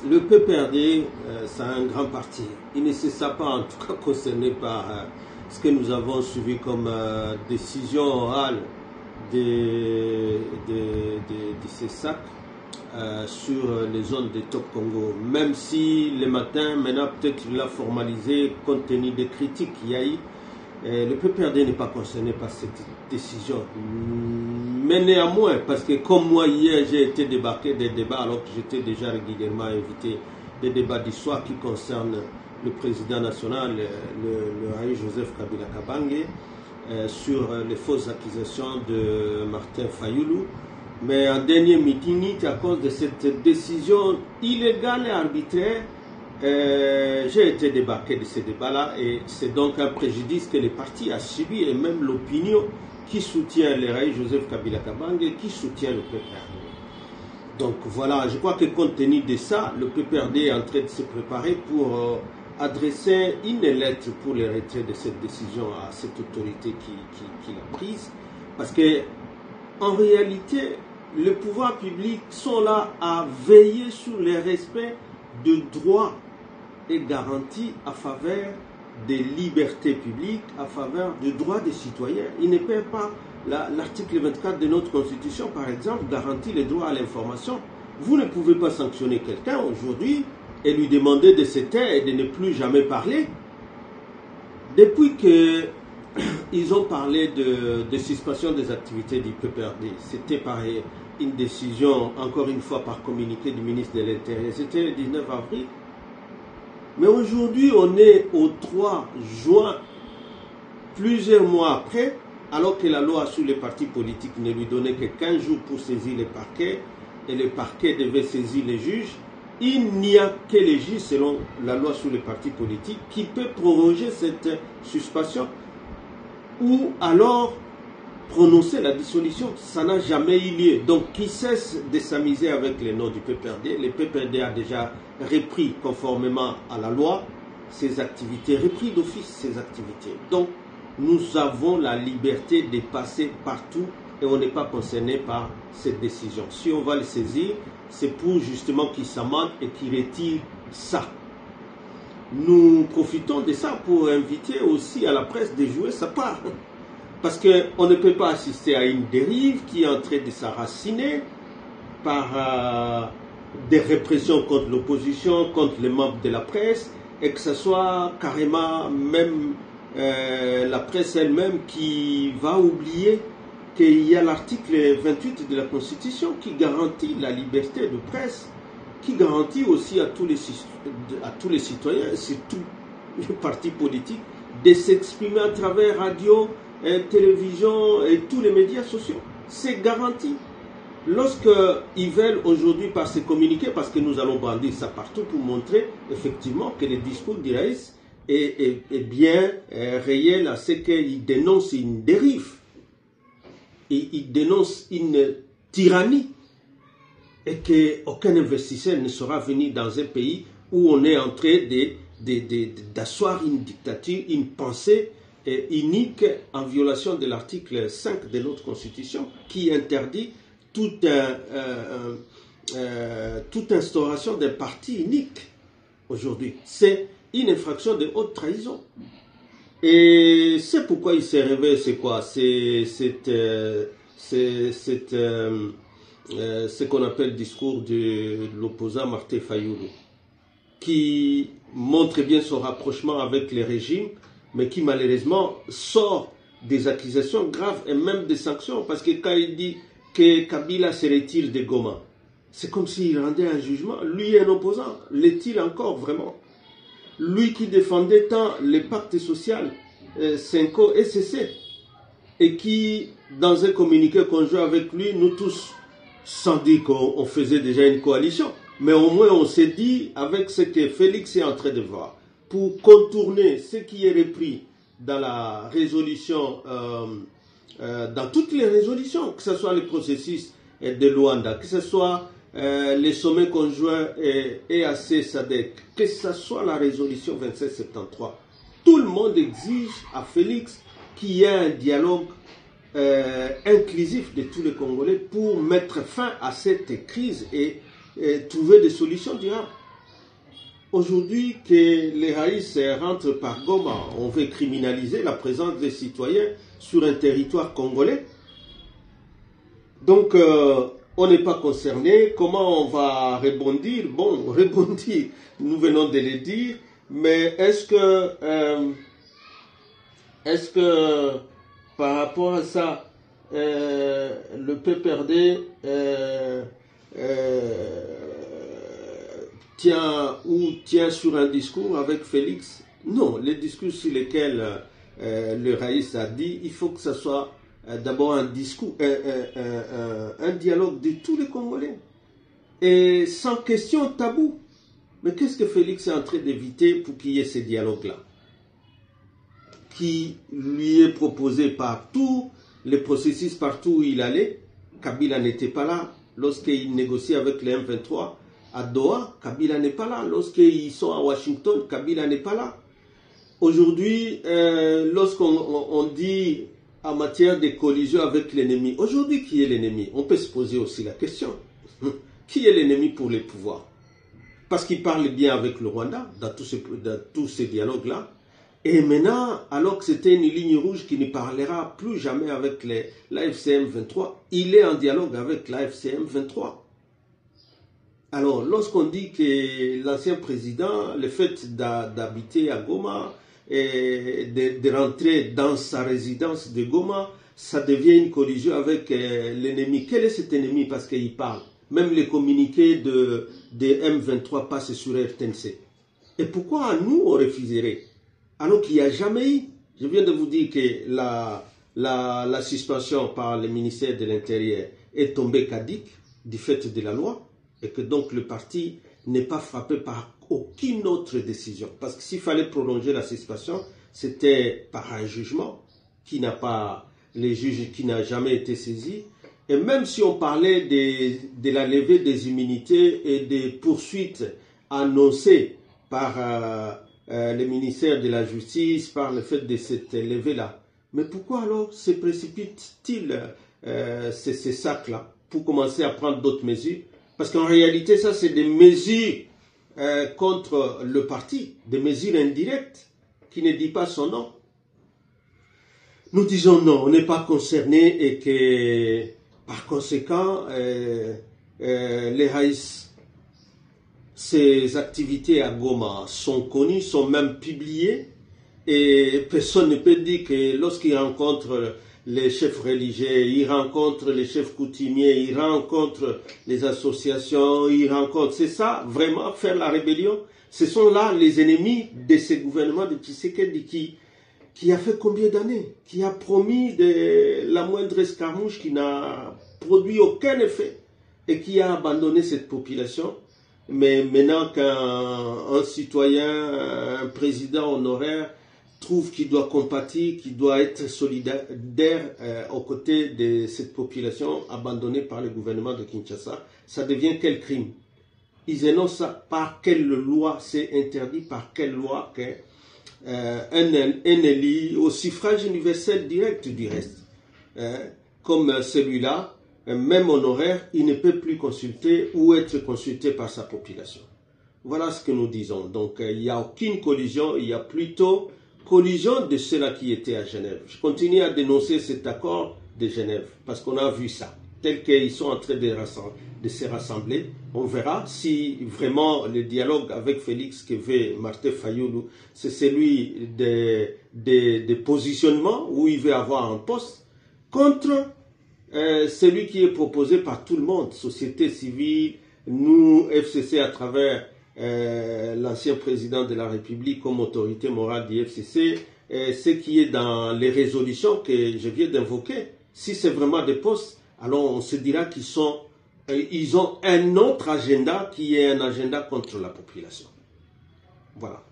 Le PPRD, c'est un grand parti. Il ne se sent pas en tout cas concerné par ce que nous avons suivi comme décision orale de CESAC sur les zones de Top Congo. Même si le matin, maintenant peut-être il l'a formalisé compte tenu des critiques qu'il y a eu. Le PPRD n'est pas concerné par cette décision. Mais néanmoins, parce que comme moi hier, j'ai été débarqué des débats alors que j'étais déjà régulièrement invité, des débats d'histoire qui concernent le président national, le Raï Joseph Kabila Kabange, sur les fausses accusations de Martin Fayoulou. Mais en dernier meeting, à cause de cette décision illégale et arbitraire, j'ai été débarqué de ces débats-là et c'est donc un préjudice que les partis ont subi et même l'opinion qui soutient le Raï Joseph Kabila Kabange et qui soutient le PPRD. Donc voilà, je crois que compte tenu de ça, le PPRD est en train de se préparer pour adresser une lettre pour le retrait de cette décision à cette autorité qui l'a prise. Parce que en réalité, les pouvoirs publics sont là à veiller sur le respect de droits et garanties à faveur des libertés publiques, à faveur des droits des citoyens. Il ne perd pas l'article 24 de notre Constitution, par exemple, garantit les droits à l'information. Vous ne pouvez pas sanctionner quelqu'un aujourd'hui et lui demander de se taire et de ne plus jamais parler. Depuis qu'ils ont parlé de suspension des activités du PPRD, c'était par une décision, encore une fois par communiqué du ministre de l'Intérieur, c'était le 19 avril. Mais aujourd'hui, on est au 3 juin, plusieurs mois après, alors que la loi sur les partis politiques ne lui donnait que 15 jours pour saisir les parquets, et les parquets devaient saisir les juges. Il n'y a que les juges, selon la loi sur les partis politiques, qui peut proroger cette suspension ou alors prononcer la dissolution. Ça n'a jamais eu lieu. Donc, qui cesse de s'amuser avec les noms du PPRD. Le PPRD a déjà repris, conformément à la loi, ses activités, repris d'office ses activités. Donc, nous avons la liberté de passer partout et on n'est pas concerné par cette décision. Si on va le saisir, c'est pour justement qu'il s'amende et qu'il retire ça. Nous profitons de ça pour inviter aussi à la presse de jouer sa part. Parce qu'on ne peut pas assister à une dérive qui est en train de s'enraciner par des répressions contre l'opposition, contre les membres de la presse, et que ce soit carrément même la presse elle-même qui va oublier qu'il y a l'article 28 de la Constitution qui garantit la liberté de presse, qui garantit aussi à tous les citoyens, surtout les partis politiques, de s'exprimer à travers radio, télévision et tous les médias sociaux. C'est garanti. Lorsqu'ils veulent aujourd'hui par se communiquer, parce que nous allons brandir ça partout pour montrer effectivement que le discours d'Iraïs est bien réel à ce qu'il dénonce une dérive. Et il dénonce une tyrannie. Et qu'aucun investisseur ne sera venu dans un pays où on est en train d'asseoir une dictature, une pensée unique en violation de l'article 5 de notre Constitution qui interdit toute instauration d'un parti unique aujourd'hui. C'est une infraction de haute trahison. Et c'est pourquoi il s'est réveillé, c'est quoi? C'est ce qu'on appelle le discours de l'opposant Martin Fayoulou, qui montre bien son rapprochement avec les régimes, mais qui malheureusement sort des accusations graves et même des sanctions, parce que quand il dit que Kabila se retire de Goma, c'est comme s'il rendait un jugement. Lui est un opposant, l'est-il encore vraiment? Lui qui défendait tant les pactes sociaux, Senko et CC, et qui, dans un communiqué conjoint avec lui, nous tous, sans dire qu'on faisait déjà une coalition, mais au moins on s'est dit, avec ce que Félix est en train de voir, pour contourner ce qui est repris dans la résolution, dans toutes les résolutions, que ce soit le processus de Luanda, que ce soit les sommets conjoints EAC-SADC, que ce soit la résolution 2773. Tout le monde exige à Félix qu'il y ait un dialogue inclusif de tous les Congolais pour mettre fin à cette crise et trouver des solutions durables. aujourd'hui que les Haïs rentrent par Goma, on veut criminaliser la présence des citoyens sur un territoire congolais. Donc, on n'est pas concerné. Comment on va rebondir? Bon, rebondir, nous venons de le dire, mais est-ce que par rapport à ça, le PPRD tient sur un discours avec Félix? Non, les discours sur lesquels le Raïs a dit, il faut que ce soit d'abord un discours, un dialogue de tous les Congolais, et sans question tabou. Mais qu'est-ce que Félix est en train d'éviter pour qu'il y ait ce dialogue-là, qui lui est proposé par tous les processus partout où il allait? Kabila n'était pas là lorsqu'il négocie avec les M23 à Doha. Kabila n'est pas là. Lorsqu'ils sont à Washington, Kabila n'est pas là. Aujourd'hui, lorsqu'on dit en matière de collision avec l'ennemi, aujourd'hui, qui est l'ennemi? On peut se poser aussi la question. Qui est l'ennemi pour les pouvoirs? Parce qu'il parle bien avec le Rwanda dans tous ces dialogues-là. Et maintenant, alors que c'était une ligne rouge qui ne parlera plus jamais avec l'AFCM 23, il est en dialogue avec l'AFCM 23. Alors, lorsqu'on dit que l'ancien président, le fait d'habiter à Goma et de rentrer dans sa résidence de Goma, ça devient une collision avec l'ennemi. Quel est cet ennemi? Parce qu'il parle. Même les communiqués de M23 passent sur RTNC. Et pourquoi nous, on refuserait? Alors qu'il n'y a jamais eu. Je viens de vous dire que la suspension par le ministère de l'Intérieur est tombée caduque du fait de la loi, et que donc le parti n'est pas frappé par aucune autre décision. Parce que s'il fallait prolonger la suspension, c'était par un jugement qui n'a pas, les juges qui n'a jamais été saisi. Et même si on parlait de la levée des immunités et des poursuites annoncées par le ministère de la Justice, par le fait de cette levée-là, mais pourquoi alors se précipite-t-il ces sacs-là pour commencer à prendre d'autres mesures? Parce qu'en réalité, ça, c'est des mesures contre le parti, des mesures indirectes qui ne disent pas son nom. Nous disons non, on n'est pas concerné et que, par conséquent, les Haïs, ces activités à Goma sont connues, sont même publiées, et personne ne peut dire que lorsqu'il rencontre les chefs religieux, il rencontre les chefs coutumiers, il rencontre les associations, il rencontre... C'est ça, vraiment, faire la rébellion? Ce sont là les ennemis de ce gouvernement de Tshisekedi qui a fait combien d'années? Qui a promis la moindre escarmouche, qui n'a produit aucun effet et qui a abandonné cette population. Mais maintenant qu'un citoyen, un président honoraire trouve qu'il doit compatir, qu'il doit être solidaire aux côtés de cette population abandonnée par le gouvernement de Kinshasa, ça devient quel crime? Ils énoncent ça. Par quelle loi c'est interdit? Par quelle loi un élu au suffrage universel direct du reste, comme celui-là, même honoraire, il ne peut plus consulter ou être consulté par sa population. Voilà ce que nous disons. Donc il n'y a aucune collision, il y a plutôt collision de ceux-là qui étaient à Genève. Je continue à dénoncer cet accord de Genève parce qu'on a vu ça, tel qu'ils sont en train de se rassembler. On verra si vraiment le dialogue avec Félix que veut Martin Fayoulou, c'est celui des positionnements où il veut avoir un poste contre celui qui est proposé par tout le monde, société civile, nous, FCC à travers l'ancien président de la République comme autorité morale du FCC, ce qui est dans les résolutions que je viens d'invoquer. Si c'est vraiment des postes, alors on se dira qu'ils ont un autre agenda qui est un agenda contre la population. Voilà.